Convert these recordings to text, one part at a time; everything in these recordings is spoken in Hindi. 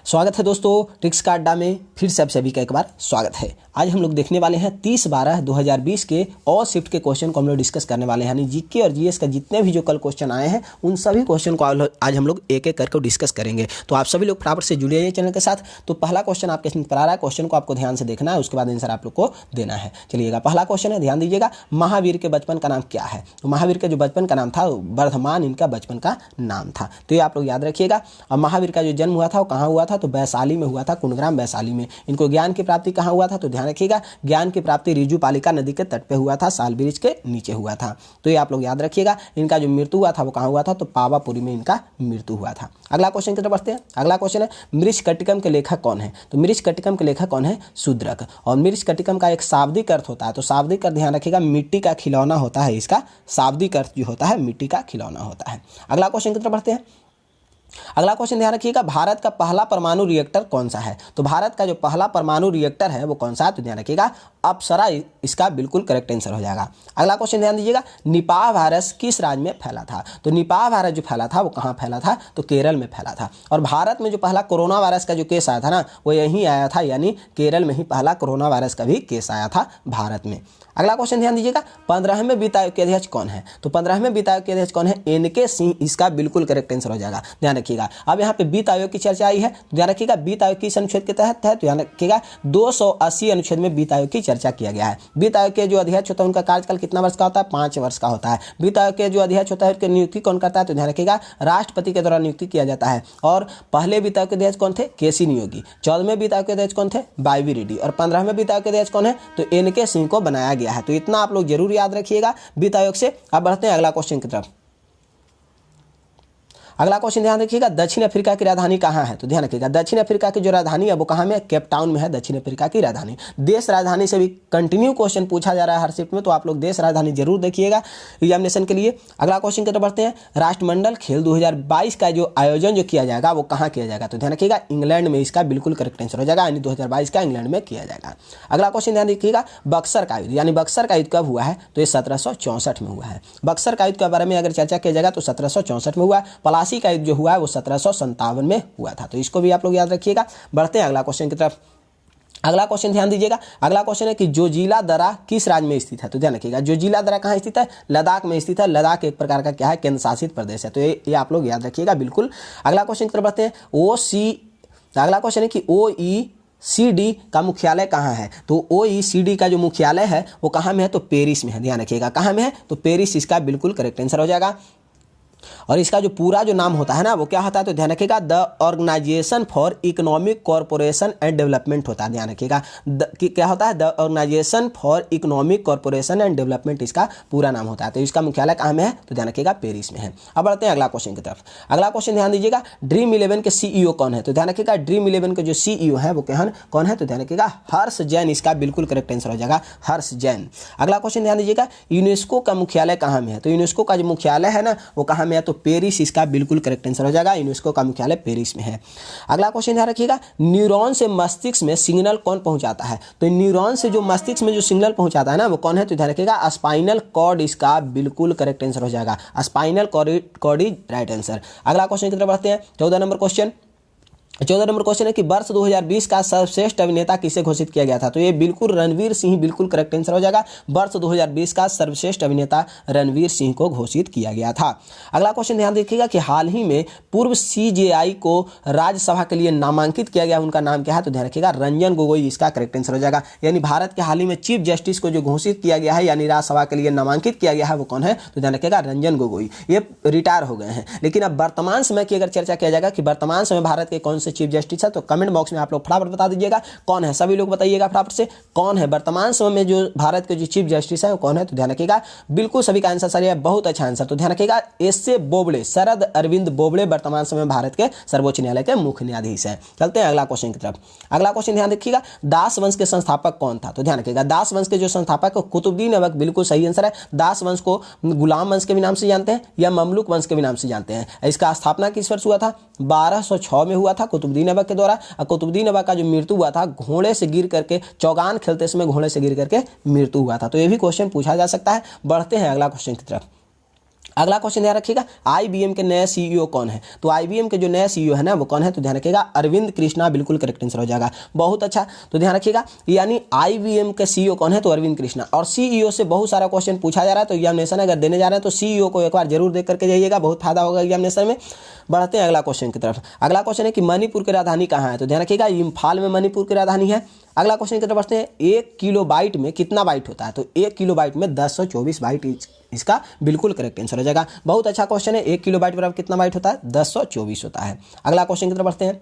स्वागत है दोस्तों, ट्रिक्स का अड्डा में फिर से आप सभी का एक बार स्वागत है। आज हम लोग देखने वाले हैं 30/12/2020 के और शिफ्ट के क्वेश्चन को हम लोग डिस्कस करने वाले हैं। यानी जीके और जीएस का जितने भी जो कल क्वेश्चन आए हैं उन सभी क्वेश्चन को आज हम लोग एक एक करके डिस्कस करेंगे। तो आप सभी लोग फटाफट से जुड़े रहिए चैनल के साथ। तो पहला क्वेश्चन आपके स्क्रीन पर आ रहा है, क्वेश्चन को आपको ध्यान से देखना है, उसके बाद आंसर आप लोग को देना है। चलिएगा, पहला क्वेश्चन है, ध्यान दीजिएगा। महावीर के बचपन का नाम क्या है? तो महावीर के जो बचपन का नाम था वर्धमान इनका बचपन का नाम था। तो ये आप लोग याद रखिएगा। और महावीर का जो जन्म हुआ था वो कहाँ हुआ था? तो वैशाली में हुआ था, कुंडग्राम वैशाली में। इनको ज्ञान की प्राप्ति कहाँ हुआ था? तो ध्यान रखिएगा, ज्ञान की प्राप्ति रिजुपालिका नदी के तट पे हुआ था, साल ब्रिज के नीचे हुआ था। तो ये आप लोग याद रखिएगा। इनका जो मृत्यु हुआ था वो कहाँ हुआ था? तो पावापुरी में इनका मृत्यु हुआ था। अगला क्वेश्चन की तरफ बढ़ते हैं। अगला क्वेश्चन है, मृच्छकटिकम के लेखक कौन है? तो मृच्छकटिकम के लेखक कौन है? शूद्रक। और मृच्छकटिकम का एक शाब्दिक अर्थ होता है, तो शाब्दिक अर्थ ध्यान रखिएगा, मिट्टी का खिलौना होता है। इसका शाब्दिक अर्थ जो होता है मिट्टी का खिलौना होता है। अगला क्वेश्चन की तरफ बढ़ते हैं। अगला क्वेश्चन ध्यान रखिएगा, भारत का पहला परमाणु रिएक्टर कौन सा है? तो भारत का जो पहला परमाणु रिएक्टर है वो कौन सा है? तो ध्यान रखिएगा, अप्सरा इसका बिल्कुल करेक्ट आंसर हो जाएगा। अगला क्वेश्चन ध्यान दीजिएगा, निपाह वायरस किस राज्य में फैला था? तो निपाह वायरस जो फैला था वो कहाँ फैला था? तो केरल में फैला था। और भारत में जो पहला कोरोना वायरस का जो केस आया था ना वो यहीं आया था, यानी केरल में ही पहला कोरोना वायरस का भी केस आया था भारत में। अगला क्वेश्चन ध्यान दीजिएगा, 15वें वित्त आयोग के अध्यक्ष कौन है? तो 15वें वित्त आयोग के अध्यक्ष कौन है? एनके सिंह इसका बिल्कुल करेक्ट आंसर हो जाएगा। ध्यान रखिएगा। अब यहाँ पे वित्त आयोग की चर्चा आई है, ध्यान रखिएगा वित्त आयोग किस अनुच्छेद के तहत है? तो ध्यान रखिएगा 280 अनुच्छेद में वित्त आयोग की चर्चा किया गया है। वित्त आयोग के जो अध्यक्ष होता है उनका कार्यकाल कितना वर्ष का होता है? 5 वर्ष का होता है। वित्त आयोग के जो अध्यक्ष होता है उसकी नियुक्ति कौन करता है? तो ध्यान रखिएगा राष्ट्रपति के द्वारा नियुक्ति किया जाता है। और पहले वित्त आयोग के अध्यक्ष कौन थे? केसी नियोगी। 14वें वित्त आयोग के अध्यक्ष कौन थे? वाईवी रेड्डी। और 15वें वित्त आयोग के अध्यक्ष कौन है? तो एनके सिंह को बनाया गया है। तो इतना आप लोग जरूर याद रखिएगा वित्त आयोग से। अब बढ़ते हैं अगला क्वेश्चन की तरफ। अगला क्वेश्चन ध्यान रखिएगा, दक्षिण अफ्रीका की राजधानी कहाँ है? तो ध्यान रखिएगा दक्षिण अफ्रीका की जो राजधानी है वो कहाँ में? केप टाउन में है दक्षिण अफ्रीका की राजधानी। देश राजधानी से भी कंटिन्यू क्वेश्चन पूछा जा रहा है हर शिफ्ट में, तो आप लोग देश राजधानी जरूर देखिएगा एग्जामिनेशन के लिए। अगला क्वेश्चन की तरफ बढ़ते हैं। राष्ट्रमंडल खेल 2022 का जो आयोजन जो किया जाएगा वो कहाँ किया जाएगा? तो ध्यान रखिएगा इंग्लैंड में इसका बिल्कुल करेक्ट आंसर हो जाएगा, यानी 2022 का इंग्लैंड में किया जाएगा। अगला क्वेश्चन ध्यान रखिएगा, बक्सर का युद्ध, यानी बक्सर का युद्ध कब हुआ है? तो ये 1764 में हुआ है। बक्सर का युद्ध के बारे में अगर चर्चा किया जाएगा तो 1764 में हुआ। पलासी का युद्ध जो हुआ है वो 1757 में हुआ था। तो इसको भी आप लोग याद रखिएगा। बढ़ते हैं अगला क्वेश्चन की तरफ। अगला क्वेश्चन ध्यान दीजिएगा। अगला क्वेश्चन है कि जोजिला दर्रा किस राज्य में स्थित है? तो ध्यान रखिएगा जोजिला दर्रा कहाँ स्थित है? लद्दाख में स्थित है। लद्दाख एक प्रकार का क्या है? केंद्र शासित प्रदेश है। तो ये आप लोग याद रखिएगा बिल्कुल। अगला क्वेश्चन की तरफ बढ़ते हैं। अगला क्वेश्चन है कि OECD का मुख्यालय कहाँ है? तो OECD का जो मुख्यालय है वो कहाँ में है? तो पेरिस में है। ध्यान रखिएगा कहाँ में है? तो पेरिस इसका बिल्कुल करेक्ट आंसर हो जाएगा। और इसका जो पूरा जो नाम होता है ना वो क्या होता है? तो ध्यान रखिएगा the organisation for economic corporation and development होता है। ध्यान रखिएगा क्या होता है? The organisation for economic corporation and development इसका पूरा नाम होता है। तो इसका मुख्यालय कहाँ में है? तो ध्यान रखिएगा पेरिस में है। अब बढ़ते हैं अगला क्वेश्चन की तरफ। अगला क्वेश्चन ध्यान दीजिएगा, ड्रीम 11 के CEO कौन है? तो ध्यान रखिएगा ड्रीम 11 के जो CEO है वो कौन है? तो ध्यान रखिएगा हर्ष जैन इसका बिल्कुल करेक्ट आंसर हो जाएगा, हर्ष जैन। अगला क्वेश्चन ध्यान दीजिएगा, यूनेस्को का मुख्यालय कहाँ में है? तो यूनेस्को का जो मुख्यालय है ना वो कहाँ में है? तो पेरिस इसका बिल्कुल करेक्ट आंसर हो जाएगा। यूनेस्को का मुख्यालय पेरिस में है। अगला क्वेश्चन ध्यान रखिएगा, न्यूरॉन से मस्तिष्क में सिग्नल कौन पहुंचाता है? तो न्यूरॉन से जो मस्तिष्क में जो सिग्नल पहुंचाता है ना वो कौन है? तो ध्यान रखिएगा स्पाइनल कॉर्ड इसका बिल्कुल करेक्ट आंसर हो जाएगा। Spinal cord is right answer. अगला क्वेश्चन की तरफ बढ़ते हैं। 14 नंबर क्वेश्चन है कि वर्ष 2020 का सर्वश्रेष्ठ अभिनेता किसे घोषित किया गया था? तो ये बिल्कुल रणवीर सिंह बिल्कुल करेक्ट आंसर हो जाएगा। वर्ष 2020 का सर्वश्रेष्ठ अभिनेता रणवीर सिंह को घोषित किया गया था। अगला क्वेश्चन ध्यान रखिएगा कि हाल ही में पूर्व CJI को राज्यसभा के लिए नामांकित किया गया, उनका नाम क्या है? तो ध्यान रखिएगा रंजन गोगोई इसका करेक्ट आंसर हो जाएगा। यानी भारत के हाल ही में चीफ जस्टिस को जो घोषित किया गया है यानी राज्यसभा के लिए नामांकित किया गया है वो कौन है? तो ध्यान रखिएगा रंजन गोगोई। ये रिटायर हो गए हैं। लेकिन अब वर्तमान समय की अगर चर्चा किया जाएगा कि वर्तमान समय भारत के कौन से चीफ जस्टिस है तो कमेंट बॉक्स में आप लोग फटाफट बता दीजिएगा कौन है। सभी लोग बताइएगा फटाफट से कौन है वर्तमान समय में जो भारत के जो चीफ जस्टिस है वो कौन है? तो ध्यान रखिएगा बिल्कुल सभी का आंसर सही है, बहुत अच्छा आंसर। तो ध्यान रखिएगा एस.ए. बोबड़े, शरद अरविंद बोबड़े वर्तमान समय भारत के सर्वोच्च न्यायालय के मुख्य न्यायाधीश हैं। चलते हैं अगला क्वेश्चन की तरफ। अगला क्वेश्चन ध्यान रखिएगा, दास वंश के संस्थापक कौन था? तो ध्यान रखिएगा दास वंश के जो संस्थापक कुतुबुद्दीन ऐबक बिल्कुल सही आंसर है। दास वंश को गुलाम वंश के भी नाम से जानते हैं या ममलुक वंश के भी नाम से जानते हैं। इसका स्थापना किस वर्ष हुआ था? 1206 में हुआ था कुतुबुद्दीन ऐबक के द्वारा। कुतुबुद्दीन ऐबक का जो मृत्यु हुआ था घोड़े से गिर करके, चौगान खेलते समय घोड़े से गिर करके मृत्यु हुआ था। तो ये भी क्वेश्चन पूछा जा सकता है। बढ़ते हैं अगला क्वेश्चन की तरफ। अगला क्वेश्चन ध्यान रखिएगा, आईबीएम के नए सीईओ कौन है? तो आईबीएम के जो नए सीईओ है ना वो कौन है? तो ध्यान रखिएगा अरविंद कृष्णा, बिल्कुल करेक्ट आंसर हो जाएगा। बहुत अच्छा, तो ध्यान रखिएगा यानी आईबीएम के सीईओ कौन है? तो अरविंद कृष्णा। और सीईओ से बहुत सारा क्वेश्चन पूछा जा रहा है, तो एग्जामिनेशन अगर देने जा रहे हैं तो सीईओ को एक बार जरूर देख करके जाइएगा, बहुत फायदा होगा एग्जामिनेशन में। बढ़ते हैं अगला क्वेश्चन की तरफ। अगला क्वेश्चन है कि मणिपुर की राजधानी कहाँ है? तो ध्यान रखिएगा इम्फाल में मणिपुर की राजधानी है। अगला क्वेश्चन की तरफ बढ़ते हैं, 1 किलो बाइट में कितना बाइट होता है? तो 1 किलो बाइट में 1024 बाइट इसका बिल्कुल करेक्ट आंसर हो जाएगा। बहुत अच्छा क्वेश्चन है, 1 किलो बाइट बराबर कितना बाइट होता है? 1024 होता है। अगला क्वेश्चन की तरफ बढ़ते हैं।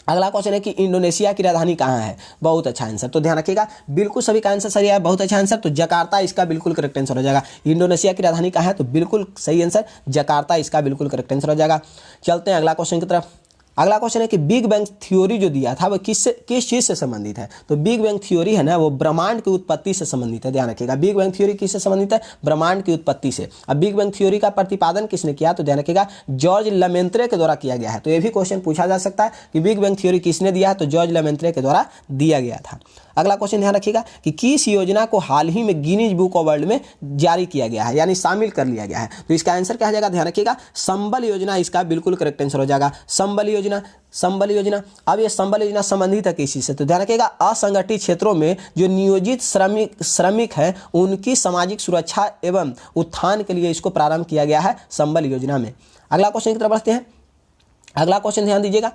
अगला क्वेश्चन है कि इंडोनेशिया की राजधानी कहाँ है? बहुत अच्छा आंसर, तो ध्यान रखिएगा बिल्कुल सभी का आंसर सही है, बहुत अच्छा आंसर। तो जकार्ता इसका बिल्कुल करेक्ट आंसर हो जाएगा। इंडोनेशिया की राजधानी कहाँ है? तो बिल्कुल सही आंसर जकार्ता इसका बिल्कुल करेक्ट आंसर हो जाएगा। चलते हैं अगला क्वेश्चन की तरफ। अगला क्वेश्चन है कि बिग बैंग थ्योरी जो दिया था वो किस चीज़ से संबंधित है? तो बिग बैंग थ्योरी है ना वो ब्रह्मांड की उत्पत्ति से संबंधित है। ध्यान रखिएगा बिग बैंग थ्योरी किससे संबंधित है? ब्रह्मांड की उत्पत्ति से। अब बिग बैंग थ्योरी का प्रतिपादन किसने किया? तो ध्यान रखिएगा जॉर्ज लेमेंत्रे के द्वारा किया गया है। तो ये भी क्वेश्चन पूछा जा सकता है कि बिग बैंग थ्योरी किसने दिया है? तो जॉर्ज लेमेंत्रे के द्वारा दिया गया था। अगला क्वेश्चन ध्यान रखिएगा कि किस योजना को हाल ही में गिनीज बुक ऑफ वर्ल्ड में जारी किया गया है, यानी शामिल कर लिया गया है? तो इसका आंसर क्या हो जाएगा? ध्यान रखिएगा संबल योजना इसका बिल्कुल करेक्ट आंसर हो जाएगा। संबल योजना, संबल योजना। अब ये संबल योजना संबंधित है किसी से? तो ध्यान रखिएगा असंगठित क्षेत्रों में जो नियोजित श्रमिक है उनकी सामाजिक सुरक्षा एवं उत्थान के लिए इसको प्रारंभ किया गया है संबल योजना में। अगला क्वेश्चन की तरफ बढ़ते हैं। अगला क्वेश्चन ध्यान दीजिएगा।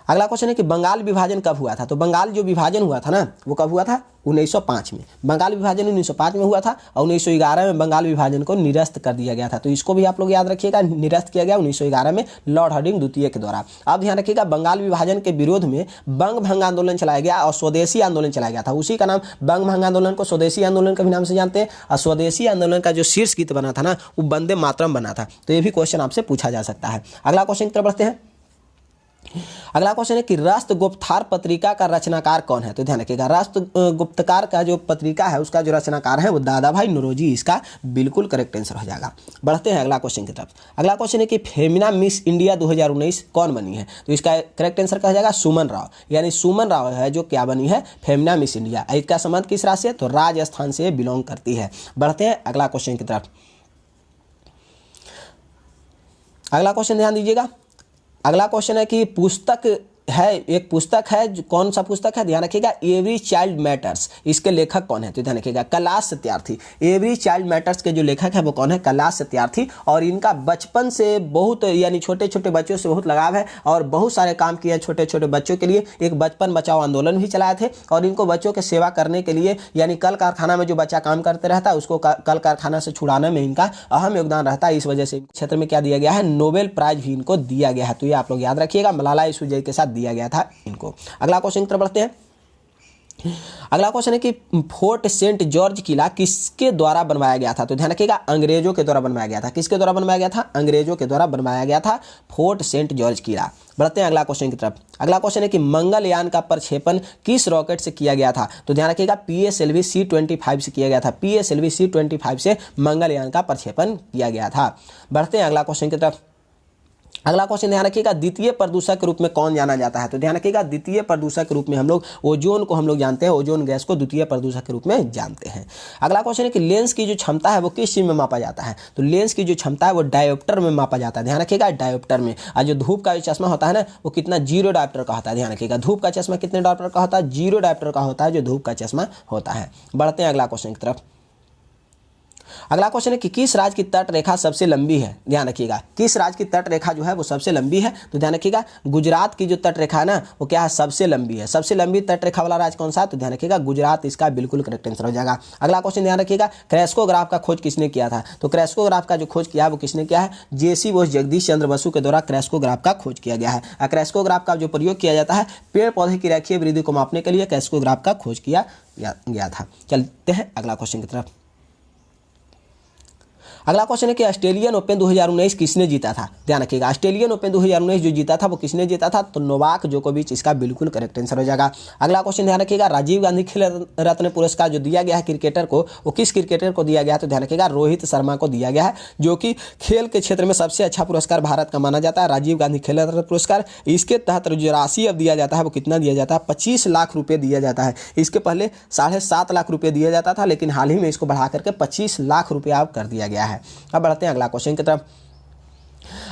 अगला क्वेश्चन है कि बंगाल विभाजन कब हुआ था? तो बंगाल जो विभाजन हुआ था ना वो कब हुआ था? 1905 में। बंगाल विभाजन 1905 में हुआ था और 1911 में बंगाल विभाजन को निरस्त कर दिया गया था। तो इसको भी आप लोग याद रखिएगा, निरस्त किया गया 1911 में लॉर्ड हार्डिंग द्वितीय के द्वारा। अब ध्यान रखिएगा बंगाल विभाजन के विरोध में बंग भंग आंदोलन चलाया गया और स्वदेशी आंदोलन चलाया गया था। उसी का नाम बंग भंग आंदोलन को स्वदेशी आंदोलन के भी नाम से जानते हैं। और स्वदेशी आंदोलन का जो शीर्ष गीत बना था ना वो वंदे मातरम बना था। तो ये भी क्वेश्चन आपसे पूछा जा सकता है। अगला क्वेश्चन की तरफ बढ़ते हैं। अगला क्वेश्चन है कि राष्ट्रगुप्तकार पत्रिका का रचनाकार कौन है? तो ध्यान रखिएगा राष्ट्रगुप्तकार का जो पत्रिका है उसका जो रचनाकार है वो दादा भाई नौरोजी इसका बिल्कुल करेक्ट आंसर हो जाएगा। बढ़ते हैं अगला क्वेश्चन की तरफ। अगला क्वेश्चन है कि फेमिना मिस इंडिया 2019 कौन बनी है? तो इसका करेक्ट आंसर क्या हो जाएगा? सुमन राव, यानी सुमन राव है जो क्या बनी है? Femina miss India. इसका संबंध किस राज्य से? तो राजस्थान से बिलोंग करती है। बढ़ते हैं अगला क्वेश्चन की तरफ। अगला क्वेश्चन ध्यान दीजिएगा। अगला क्वेश्चन है कि पुस्तक है, एक पुस्तक है, कौन सा पुस्तक है? ध्यान रखिएगा एवरी चाइल्ड मैटर्स। इसके लेखक कौन है? तो ध्यान रखिएगा Kailash Satyarthi. Every child matters के जो लेखक है वो कौन है? कैलाश सत्यार्थी। और इनका बचपन से बहुत यानी छोटे छोटे बच्चों से बहुत लगाव है और बहुत सारे काम किए छोटे छोटे बच्चों के लिए। एक बचपन बचाओ आंदोलन भी चलाए थे और इनको बच्चों के सेवा करने के लिए यानी कल कारखाना में जो बच्चा काम करते रहता है उसको कल कारखाना से छुड़ाने में इनका अहम योगदान रहता है। इस वजह से क्षेत्र में क्या दिया गया है? नोबेल प्राइज भी इनको दिया गया है। तो ये आप लोग याद रखिएगा, मलाला यूसुफजई के साथ दिया गया था इनको। अगला क्वेश्चन की तरफ बढ़ते हैं। अगला क्वेश्चन है कि फोर्ट सेंट जॉर्ज किला किसके द्वारा बनवाया गया था? तो ध्यान रखिएगा अंग्रेजों के द्वारा बनवाया गया था। किसके द्वारा बनवाया गया था? अंग्रेजों के द्वारा बनवाया गया था फोर्ट सेंट जॉर्ज किला। बढ़ते हैं अगला क्वेश्चन की तरफ। अगला क्वेश्चन है कि मंगलयान का प्रक्षेपण किस रॉकेट से किया गया था? तो ध्यान रखिएगा PSLV C-25 से किया गया था। PSLV C-25 से मंगलयान का प्रक्षेपण किया गया था। बढ़ते हैं अगला क्वेश्चन की तरफ। अगला क्वेश्चन ध्यान रखिएगा द्वितीय प्रदूषक के रूप में कौन जाना जाता है? तो ध्यान रखिएगा द्वितीय प्रदूषक के रूप में हम लोग ओजोन को हम लोग जानते हैं। ओजोन गैस को द्वितीय प्रदूषक के रूप में जानते हैं। अगला क्वेश्चन है कि लेंस की जो क्षमता है वो किस चीज में मापा जाता है? तो लेंस की जो क्षमता है वो डायोप्टर में मापा जाता है। ध्यान रखिएगा डायोप्टर में। और जो धूप का जो चश्मा होता है ना वो कितना 0 डायोप्टर का होता है। ध्यान रखिएगा धूप का चश्मा कितने डायोप्टर का होता है? 0 डायोप्टर का होता है जो धूप का चश्मा होता है। बढ़ते हैं अगला क्वेश्चन की तरफ। अगला क्वेश्चन है कि किस राज्य की तट रेखा सबसे लंबी है? ध्यान रखिएगा किस राज्य की तट रेखा जो है वो सबसे लंबी है? तो ध्यान रखिएगा गुजरात की जो तट रेखा है ना वो क्या है? सबसे लंबी है। सबसे लंबी तट रेखा वाला राज्य कौन सा है? तो ध्यान रखिएगा गुजरात इसका बिल्कुल करेक्ट आंसर हो जाएगा। अगला क्वेश्चन ध्यान रखिएगा क्रेस्कोग्राफ का खोज किसने किया था? तो क्रेस्कोग्राफ का जो खोज किया है वो किसने किया है? JC बोस जगदीश चंद्र बसु के द्वारा क्रेस्कोग्राफ का खोज किया गया है। क्रेस्कोग्राफ का जो प्रयोग किया जाता है पेड़ पौधे की रेखीय वृद्धि को मापने के लिए क्रेस्कोग्राफ का खोज किया गया था। चलते हैं अगला क्वेश्चन की तरफ। अगला क्वेश्चन है कि ऑस्ट्रेलियन ओपन 2019 किसने जीता था? ध्यान रखिएगा ऑस्ट्रेलियन ओपन 2019 जो जीता था वो किसने जीता था? तो नोवाक जोकोविच इसका बिल्कुल करेक्ट आंसर हो जाएगा। अगला क्वेश्चन ध्यान रखिएगा राजीव गांधी खेल रत्न पुरस्कार जो दिया गया है क्रिकेटर को वो किस क्रिकेटर को दिया गया है? तो ध्यान रखिएगा रोहित शर्मा को दिया गया है जो कि खेल के क्षेत्र में सबसे अच्छा पुरस्कार भारत का माना जाता है राजीव गांधी खेल रत्न पुरस्कार। इसके तहत जो राशि अब दिया जाता है वो कितना दिया जाता है? 25 लाख रुपये दिया जाता है। इसके पहले 7.5 लाख रुपये दिया जाता था लेकिन हाल ही में इसको बढ़ा करके 25 लाख रुपये अब कर दिया गया है। है। अब बढ़ते हैं अगला क्वेश्चन की तरफ।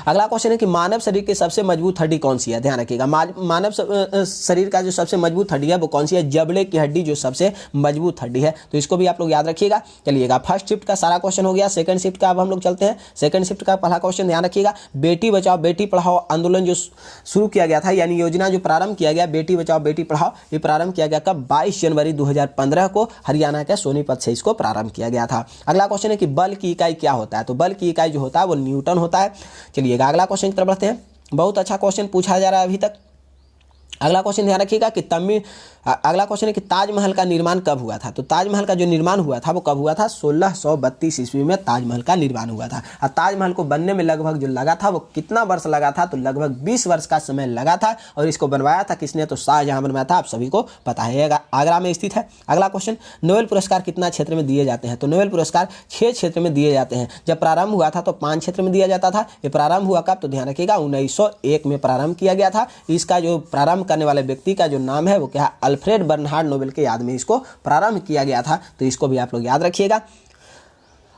अगला क्वेश्चन है कि मानव शरीर की सबसे मजबूत हड्डी कौन सी है? ध्यान रखिएगा, मानव शरीर का जो सबसे मजबूत हड्डी है वो कौन सी है? जबड़े की हड्डी जो सबसे मजबूत हड्डी है, तो इसको भी आप लोग याद रखिएगा। चलिएगा, फर्स्ट शिफ्ट का सारा क्वेश्चन हो गया। सेकंड शिफ्ट का अब हम लोग चलते हैं। सेकंड शिफ्ट का पहला क्वेश्चन ध्यान रखिएगा, बेटी बचाओ बेटी पढ़ाओ आंदोलन जो शुरू किया गया था, यानी योजना जो प्रारंभ किया गया बेटी बचाओ बेटी पढ़ाओ, ये प्रारंभ किया गया कब? 22 जनवरी 2015 को हरियाणा के सोनीपत से इसको प्रारंभ किया गया था। अगला क्वेश्चन है कि बल की इकाई क्या होता है? तो बल की इकाई जो होता है वो न्यूटन होता है। चलिएगा, अगला क्वेश्चन की तरफ बढ़ते हैं। बहुत अच्छा क्वेश्चन पूछा जा रहा है अभी तक। अगला क्वेश्चन ध्यान रखिएगा कि अगला क्वेश्चन है कि ताजमहल का निर्माण कब हुआ था? तो ताजमहल का जो निर्माण हुआ था वो कब हुआ था? 1632 ईस्वी में ताजमहल का निर्माण हुआ था। और ताजमहल को बनने में लगभग जो लगा था वो कितना वर्ष लगा था? तो लगभग 20 वर्ष का समय लगा था। और इसको बनवाया था किसने? तो शाहजहां बनवाया था, आप सभी को पता है, आगरा में स्थित है। अगला क्वेश्चन, नोबेल पुरस्कार कितना क्षेत्र में दिए जाते हैं? तो नोबेल पुरस्कार 6 क्षेत्र में दिए जाते हैं। जब प्रारंभ हुआ था तो 5 क्षेत्र में दिया जाता था। ये प्रारंभ हुआ कब? तो ध्यान रखिएगा 1901 में प्रारंभ किया गया था। इसका जो प्रारंभ करने वाले व्यक्ति का जो नाम है वो क्या है? अल्फ्रेड बर्नहार्ड नोबेल के याद में इसको प्रारंभ किया गया था, तो इसको भी आप लोग याद रखिएगा।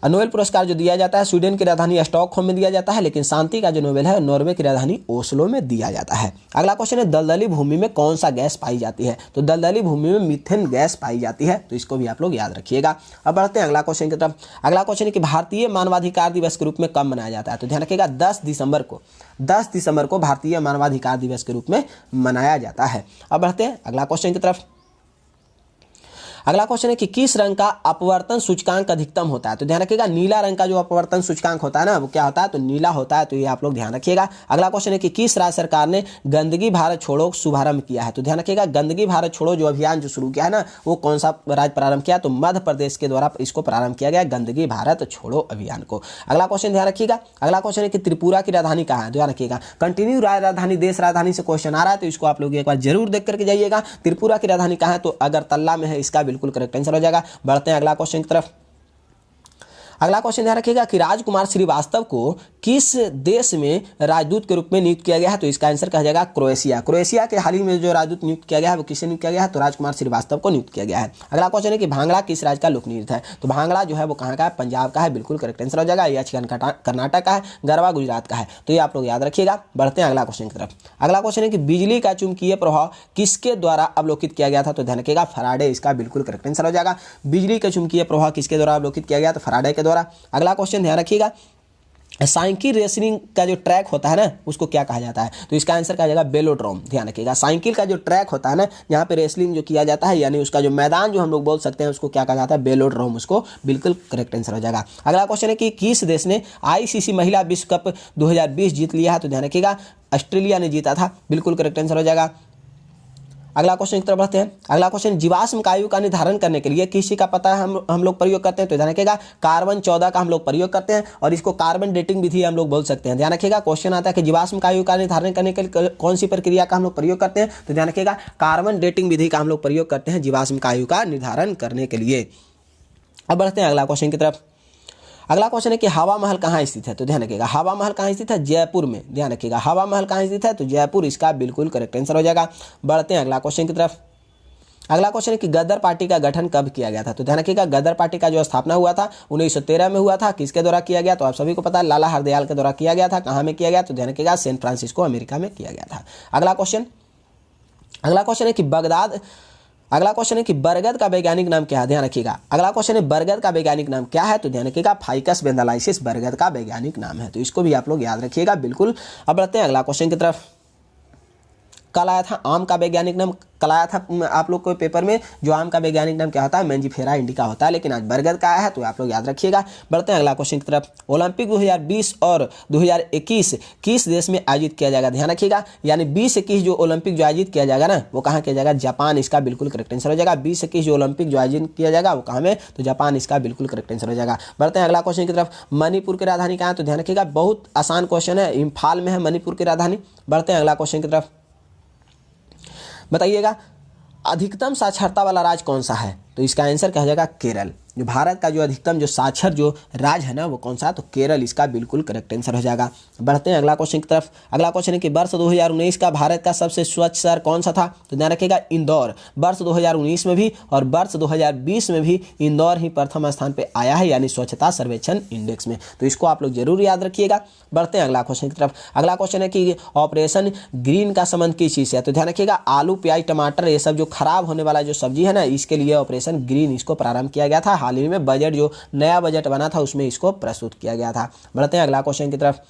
नोबेल पुरस्कार जो दिया जाता है स्वीडन की राजधानी स्टॉकहोम में दिया जाता है, लेकिन शांति का जो नोबेल है नॉर्वे की राजधानी ओस्लो में दिया जाता है। अगला क्वेश्चन है, दलदली भूमि में कौन सा गैस पाई जाती है? तो दलदली भूमि में मीथेन गैस पाई जाती है, तो इसको भी आप लोग याद रखिएगा। अब बढ़ते हैं अगला क्वेश्चन की तरफ। अगला क्वेश्चन है कि भारतीय मानवाधिकार दिवस के रूप में कब मनाया जाता है? तो ध्यान रखिएगा 10 दिसंबर को भारतीय मानवाधिकार दिवस के रूप में मनाया जाता है। अब बढ़ते हैं अगला क्वेश्चन की तरफ। अगला क्वेश्चन है कि किस रंग का अपवर्तन सूचकांक अधिकतम होता है? तो ध्यान रखिएगा नीला रंग का जो अपवर्तन सूचकांक होता है ना वो क्या होता है? तो नीला होता है, तो ये आप लोग ध्यान रखिएगा। अगला क्वेश्चन है कि किस राज्य सरकार ने गंदगी भारत छोड़ो शुभारंभ किया है? तो ध्यान रखिएगा गंदगी भारत छोड़ो जो अभियान जो शुरू किया है ना वो कौन सा राज्य प्रारंभ किया? तो मध्य प्रदेश के द्वारा इसको प्रारंभ किया गया, गंदगी भारत छोड़ो अभियान को। अगला क्वेश्चन ध्यान रखिएगा। अगला क्वेश्चन है कि त्रिपुरा की राजधानी कहाँ है? ध्यान रखिएगा, कंटिन्यू राजधानी देश राजधानी से क्वेश्चन आ रहा है, तो इसको आप लोग एक बार जरूर देख करके जाइएगा। त्रिपुरा की राजधानी कहाँ है? तो अगरतला में है, इसका बिल्कुल करेक्ट आंसर हो जाएगा। बढ़ते हैं अगला क्वेश्चन की तरफ। अगला क्वेश्चन ध्यान रखिएगा कि राजकुमार श्रीवास्तव को किस देश में राजदूत के रूप में नियुक्त किया गया है? तो इसका आंसर कहा जाएगा क्रोएशिया। क्रोएशिया के हाल ही में जो राजदूत नियुक्त किया गया है वो किसे नियुक्त किया गया है? तो राजकुमार श्रीवास्तव को नियुक्त किया गया है। अगला क्वेश्चन है कि भांगड़ा किस राज्य का लोक नृत्य है? तो भांगड़ा जो है वो कहाँ का है? पंजाब का है, बिल्कुल करेक्ट आंसर हो जाएगा। यक्षगान कर्नाटक का है, गरबा गुजरात का है, तो ये आप लोग याद रखिएगा। बढ़ते हैं अगला क्वेश्चन की तरफ। अगला क्वेश्चन है कि बिजली का चुंबकीय प्रभाव किसके द्वारा अवलोकित किया गया था? तो ध्यान रखिएगा फैराडे, इसका बिल्कुल करेक्ट आंसर हो जाएगा। बिजली का चुंबकीय प्रभाव किसके द्वारा अवलोकित किया गया? तो फैराडे के द्वारा। अगला क्वेश्चन ध्यान रखिएगा, साइकिल रेसिंग का जो ट्रैक होता है ना उसको क्या कहा जाता है? तो इसका आंसर कहा जाएगा वेलोड्रोम। ध्यान रखिएगा साइकिल का जो ट्रैक होता है ना जहाँ पे रेसलिंग जो किया जाता है, यानी उसका जो मैदान जो हम लोग बोल सकते हैं उसको क्या कहा जाता है? वेलोड्रोम, उसको बिल्कुल करेक्ट आंसर हो जाएगा। अगला क्वेश्चन है कि किस देश ने ICC महिला विश्व कप 2020 जीत लिया है? तो ध्यान रखिएगा ऑस्ट्रेलिया ने जीता था, बिल्कुल करेक्ट आंसर हो जाएगा। अगला क्वेश्चन की तरफ बढ़ते हैं। अगला क्वेश्चन, जीवाश्म का आयु का निर्धारण करने के लिए किसी का पता है हम लोग प्रयोग करते हैं? तो ध्यान रखिएगा कार्बन 14 का हम लोग प्रयोग करते हैं, और इसको कार्बन डेटिंग विधि हम लोग बोल सकते हैं। ध्यान रखिएगा क्वेश्चन आता है कि जीवाश्म का आयु का निर्धारण करने के लिए कौन सी प्रक्रिया का हम लोग प्रयोग करते हैं? तो ध्यान रखिएगा कार्बन डेटिंग विधि का हम लोग प्रयोग करते हैं जीवाश्म का आयु का निर्धारण करने के लिए। अब बढ़ते हैं अगला क्वेश्चन की तरफ। अगला क्वेश्चन है कि हवा महल कहाँ स्थित है? तो ध्यान रखिएगा हवा महल कहाँ स्थित है? जयपुर में। ध्यान रखिएगा हवा महल कहाँ स्थित है? तो जयपुर, इसका बिल्कुल करेक्ट आंसर हो जाएगा। बढ़ते हैं अगला क्वेश्चन की तरफ। अगला क्वेश्चन है कि गदर पार्टी का गठन कब किया गया था? तो ध्यान रखिएगा गदर पार्टी का जो स्थापना हुआ था 1913 में हुआ था। किसके द्वारा किया गया? तो आप सभी को पता है लाला हरदयाल के द्वारा किया गया था। कहाँ में किया गया? तो ध्यान रखिएगा सैन फ्रांसिस्को अमेरिका में किया गया था। अगला क्वेश्चन है कि अगला क्वेश्चन है कि बरगद का वैज्ञानिक नाम क्या है? ध्यान रखिएगा अगला क्वेश्चन है बरगद का वैज्ञानिक नाम क्या है? तो ध्यान रखिएगा फाइकस बेंथालाइसिस बरगद का वैज्ञानिक नाम है, तो इसको भी आप लोग याद रखिएगा बिल्कुल। अब बढ़ते हैं अगला क्वेश्चन की तरफ। कल आया था आम का वैज्ञानिक नाम, कल आया था आप लोग को पेपर में जो आम का वैज्ञानिक नाम क्या होता है? मैंजीफेरा इंडिका होता है, लेकिन आज बरगद का आया है, तो आप लोग याद रखिएगा। बढ़ते हैं अगला क्वेश्चन की तरफ। ओलंपिक 2020 और 2021 किस देश में आयोजित किया जाएगा? ध्यान रखिएगा यानी 2021 जो ओलंपिक जो आयोजित किया जाएगा ना वो कहाँ किया जाएगा? जापान, इसका बिल्कुल करेक्ट आंसर हो जाएगा। 2021 जो ओलंपिक जो आयोजित किया जाएगा वो कहाँ में? तो जापान, इसका बिल्कुल करेक्ट आंसर हो जाएगा। बढ़ते हैं अगला क्वेश्चन की तरफ। मणिपुर की राजधानी कहाँ है? तो ध्यान रखिएगा बहुत आसान क्वेश्चन है, इम्फाल में है मणिपुर की राजधानी। बढ़ते हैं अगला क्वेश्चन की तरफ। बताइएगा अधिकतम साक्षरता वाला राज्य कौन सा है? तो इसका आंसर कहा जाएगा केरल। जो भारत का जो अधिकतम जो साक्षर जो राज्य है ना वो कौन सा, तो केरल इसका बिल्कुल करेक्ट आंसर हो जाएगा। बढ़ते हैं अगला क्वेश्चन की तरफ। अगला क्वेश्चन है कि वर्ष 2019 का भारत का सबसे स्वच्छ शहर कौन सा था, तो ध्यान रखिएगा इंदौर। वर्ष 2019 में भी और वर्ष 2020 में भी इंदौर ही प्रथम स्थान पे आया है, यानी स्वच्छता सर्वेक्षण इंडेक्स में, तो इसको आप लोग जरूर याद रखिएगा। बढ़ते हैं अगला क्वेश्चन की तरफ। अगला क्वेश्चन है कि ऑपरेशन ग्रीन का संबंध किस चीज से है, तो ध्यान रखिएगा आलू प्याज टमाटर ये सब जो खराब होने वाला जो सब्जी है ना, इसके लिए ऑपरेशन ग्रीन इसको प्रारंभ किया गया था। हाल ही में बजट जो नया बजट बना था उसमें इसको प्रस्तुत किया गया था। बढ़ते हैं अगला क्वेश्चन की तरफ।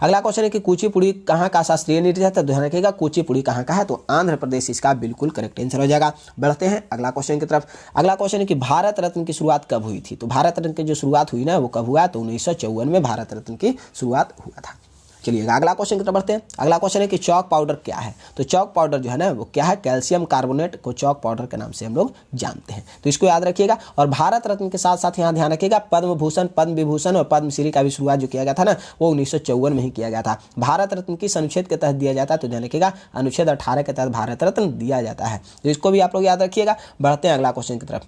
अगला क्वेश्चन है कि कुचिपुड़ी कहाँ का शास्त्रीय नृत्य है, तो ध्यान रखिएगा कुचिपुड़ी कहाँ का है, तो आंध्र प्रदेश इसका बिल्कुल करेक्ट आंसर हो जाएगा। बढ़ते हैं अगला क्वेश्चन की तरफ। अगला क्वेश्चन है कि भारत रत्न की शुरुआत कब हुई थी, तो भारत रत्न की जो शुरुआत हुई ना वो कब हुआ, तो 1954 में भारत रत्न की शुरुआत हुआ था। चलिए अगला क्वेश्चन की तरफ बढ़ते हैं। अगला क्वेश्चन है कि चौक पाउडर क्या है, तो चौक पाउडर जो है ना वो क्या है, कैल्शियम कार्बोनेट को चौक पाउडर के नाम से हम लोग जानते हैं, तो इसको याद रखिएगा। और भारत रत्न के साथ साथ यहाँ ध्यान रखिएगा पद्म भूषण पद्म विभूषण और पद्मश्री का भी शुरुआत जो किया गया था ना वो 1954 में ही किया गया था। भारत रत्न किस अनुच्छेद के तहत दिया जाता है, तो ध्यान रखिएगा अनुच्छेद 18 के तहत भारत रत्न दिया जाता है, तो इसको भी आप लोग याद रखिएगा। बढ़ते हैं अगला क्वेश्चन की तरफ।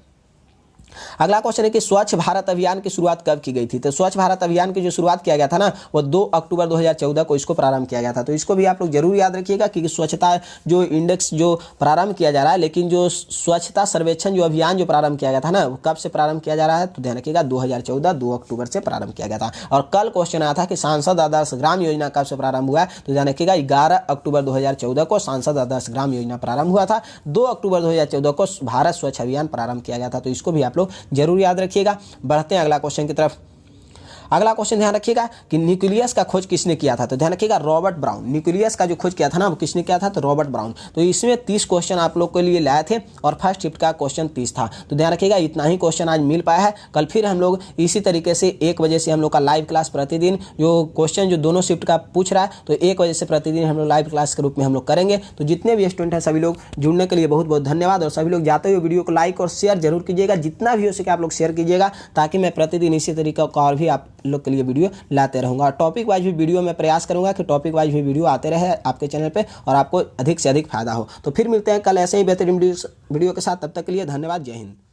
अगला क्वेश्चन है कि स्वच्छ भारत अभियान की शुरुआत कब की गई थी, तो स्वच्छ भारत अभियान की जो शुरुआत किया गया था ना वो 2 अक्टूबर 2014 को इसको प्रारंभ किया गया था, तो इसको भी आप लोग जरूर याद रखिएगा कि स्वच्छता जो इंडेक्स जो प्रारंभ किया जा रहा है, लेकिन जो स्वच्छता सर्वेक्षण जो अभियान जो प्रारंभ किया गया था ना वो कब से प्रारंभ किया जा रहा है, तो ध्यान रखिएगा 2014 2 अक्टूबर से प्रारंभ किया गया था। और कल क्वेश्चन आया था कि सांसद आदर्श ग्राम योजना कब से प्रारंभ हुआ है, तो ध्यान रखिएगा 11 अक्टूबर 2014 को सांसद आदर्श ग्राम योजना प्रारंभ हुआ था, 2 अक्टूबर 2014 को भारत स्वच्छ अभियान प्रारंभ किया गया था, तो इसको भी आप लोग जरूर याद रखिएगा। बढ़ते हैं अगला क्वेश्चन की तरफ। अगला क्वेश्चन ध्यान रखिएगा कि न्यूक्लियस का खोज किसने किया था, तो ध्यान रखिएगा रॉबर्ट ब्राउन। न्यूक्लियस का जो खोज किया था ना वो किसने किया था, तो रॉबर्ट ब्राउन। तो इसमें 30 क्वेश्चन आप लोग के लिए लाए थे और फर्स्ट शिफ्ट का क्वेश्चन 30 था, तो ध्यान रखिएगा इतना ही क्वेश्चन आज मिल पाया है। कल फिर हम लोग इसी तरीके से 1 बजे से हम लोग का लाइव क्लास प्रतिदिन जो क्वेश्चन जो दोनों शिफ्ट का पूछ रहा है तो 1 बजे से प्रतिदिन हम लोग लाइव क्लास के रूप में हम लोग करेंगे। तो जितने भी स्टूडेंट हैं सभी लोग जुड़ने के लिए बहुत बहुत धन्यवाद, और सभी लोग जाते हुए वीडियो को लाइक और शेयर जरूर कीजिएगा, जितना भी हो सके आप लोग शेयर कीजिएगा, ताकि मैं प्रतिदिन इसी तरीके का और भी आप लोग के लिए वीडियो लाते रहूँगा। टॉपिक वाइज भी वीडियो में प्रयास करूँगा कि टॉपिक वाइज भी वीडियो आते रहे आपके चैनल पे और आपको अधिक से अधिक फायदा हो। तो फिर मिलते हैं कल ऐसे ही बेहतरीन वीडियो के साथ, तब तक के लिए धन्यवाद। जय हिंद।